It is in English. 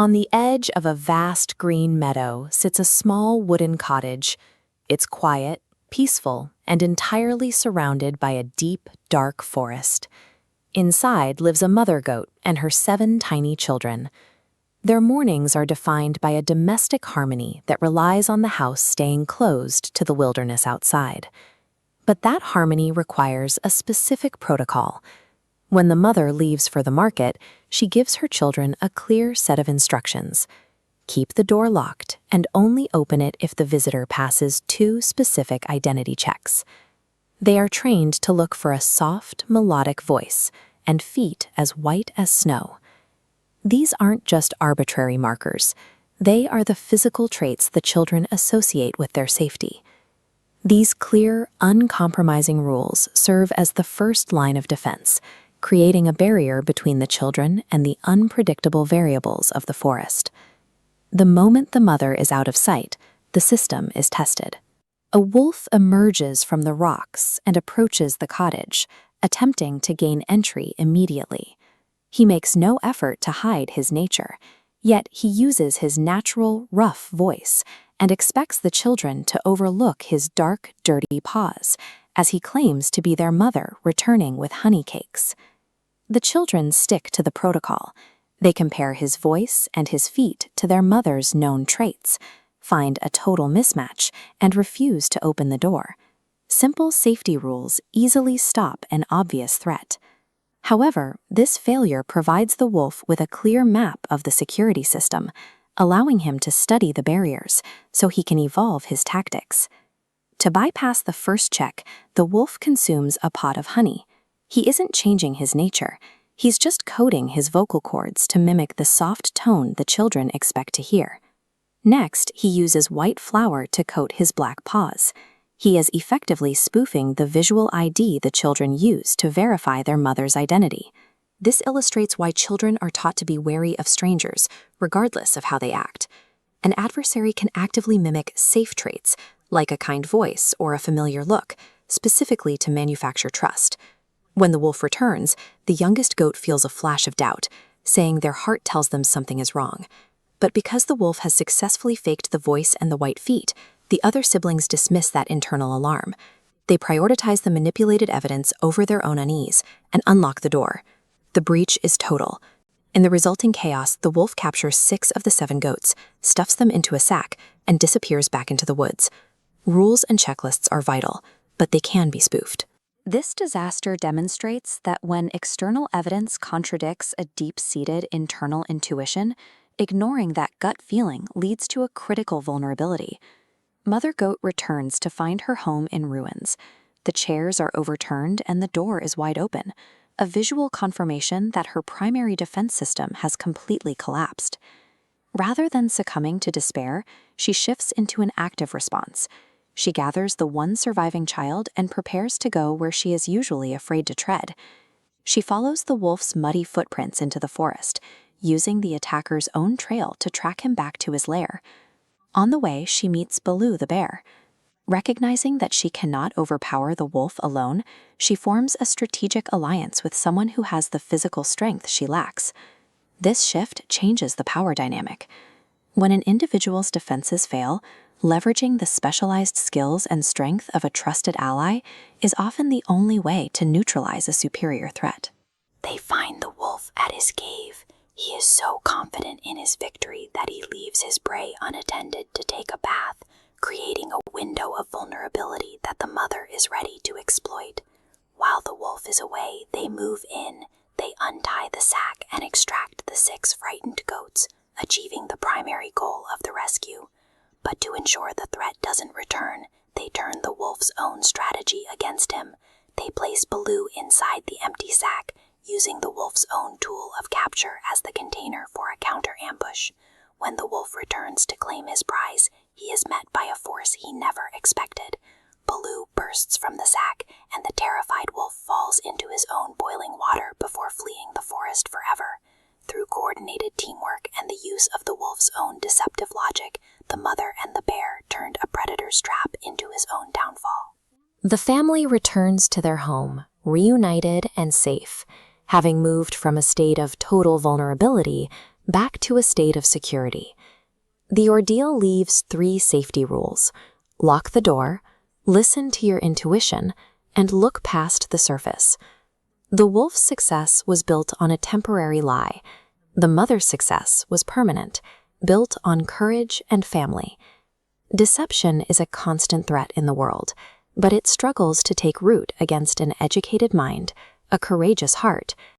On the edge of a vast green meadow sits a small wooden cottage. It's quiet, peaceful, and entirely surrounded by a deep, dark forest. Inside lives a mother goat and her 7 tiny children. Their mornings are defined by a domestic harmony that relies on the house staying closed to the wilderness outside. But that harmony requires a specific protocol. When the mother leaves for the market, she gives her children a clear set of instructions. Keep the door locked and only open it if the visitor passes 2 specific identity checks. They are trained to look for a soft, melodic voice and feet as white as snow. These aren't just arbitrary markers. They are the physical traits the children associate with their safety. These clear, uncompromising rules serve as the first line of defense, creating a barrier between the children and the unpredictable variables of the forest. The moment the mother is out of sight, the system is tested. A wolf emerges from the rocks and approaches the cottage, attempting to gain entry immediately. He makes no effort to hide his nature, yet he uses his natural, rough voice and expects the children to overlook his dark, dirty paws, as he claims to be their mother returning with honey cakes. The children stick to the protocol. They compare his voice and his feet to their mother's known traits, find a total mismatch, and refuse to open the door. Simple safety rules easily stop an obvious threat. However, this failure provides the wolf with a clear map of the security system, allowing him to study the barriers so he can evolve his tactics. To bypass the first check, the wolf consumes a pot of honey. He isn't changing his nature. He's just coding his vocal cords to mimic the soft tone the children expect to hear. Next, he uses white flour to coat his black paws. He is effectively spoofing the visual ID the children use to verify their mother's identity. This illustrates why children are taught to be wary of strangers, regardless of how they act. An adversary can actively mimic safe traits, like a kind voice or a familiar look, specifically to manufacture trust. When the wolf returns, the youngest goat feels a flash of doubt, saying their heart tells them something is wrong. But because the wolf has successfully faked the voice and the white feet, the other siblings dismiss that internal alarm. They prioritize the manipulated evidence over their own unease and unlock the door. The breach is total. In the resulting chaos, the wolf captures 6 of the 7 goats, stuffs them into a sack, and disappears back into the woods. Rules and checklists are vital, but they can be spoofed. This disaster demonstrates that when external evidence contradicts a deep-seated internal intuition, ignoring that gut feeling leads to a critical vulnerability. Mother Goat returns to find her home in ruins. The chairs are overturned and the door is wide open, a visual confirmation that her primary defense system has completely collapsed. Rather than succumbing to despair, she shifts into an active response. She gathers the one surviving child and prepares to go where she is usually afraid to tread. She follows the wolf's muddy footprints into the forest, using the attacker's own trail to track him back to his lair. On the way, she meets Baloo the bear. Recognizing that she cannot overpower the wolf alone, she forms a strategic alliance with someone who has the physical strength she lacks. This shift changes the power dynamic. When an individual's defenses fail, leveraging the specialized skills and strength of a trusted ally is often the only way to neutralize a superior threat. They find the wolf at his cave. He is so confident in his victory that he leaves his prey unattended to take a bath, creating a window of vulnerability that the mother is ready to exploit. While the wolf is away, they move in. They untie the sack and extract the 6 frightened goats, achieving the primary goal of the rescue. But to ensure the threat doesn't return, they turn the wolf's own strategy against him. They place Baloo inside the empty sack, using the wolf's own tool of capture as the container for a counter-ambush. When the wolf returns to claim his prize, he is met by a force he never expected. Baloo bursts from the sack, and the terrified wolf falls into his own boiling water before fleeing the forest forever. Through coordinated teamwork and the use of the wolf's own deceptive logic, the mother and the bear turned a predator's trap into his own downfall. The family returns to their home, reunited and safe. Having moved from a state of total vulnerability, back to a state of security. The ordeal leaves 3 safety rules: lock the door, listen to your intuition, and look past the surface. The wolf's success was built on a temporary lie. The mother's success was permanent, built on courage and family. Deception is a constant threat in the world, but it struggles to take root against an educated mind, a courageous heart,